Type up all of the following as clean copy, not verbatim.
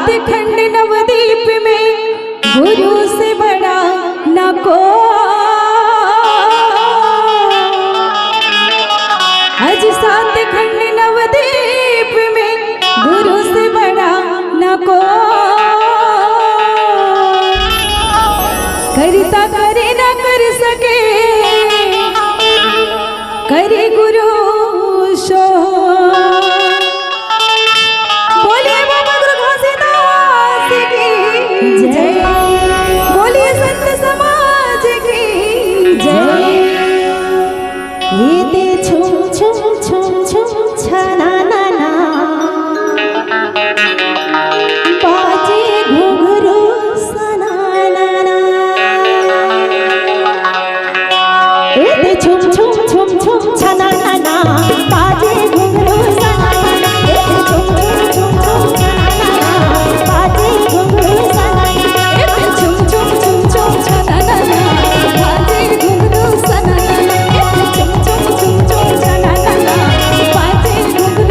खंड नवदीप में गुरु से बड़ा न कोई। आज 7 खंड नवदीप में गुरु से बड़ा न कोई। करता करे न कर सके करे गुरु शो। बोलिए बाबा गुरु घासीदास की जय, बोलिए संत समाज की जय। ये दे छुम छुम छुम छुम छना ना ना बाजे घुंघरू सना ना ना। ये दे छुम छुम छुम छुम छना ना ना बाजे घुंघरू सना ना ना। ये दे छुम छुम छुम छुम छना ना ना बाजे घुंघरू सना ना ना। ये दे छुम छुम छुम छुम छना ना ना बाजे घुंघरू सना ना ना। ये दे छुम छुम छुम छुम छना ना ना बाजे घुंघरू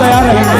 तैयार रहेगा।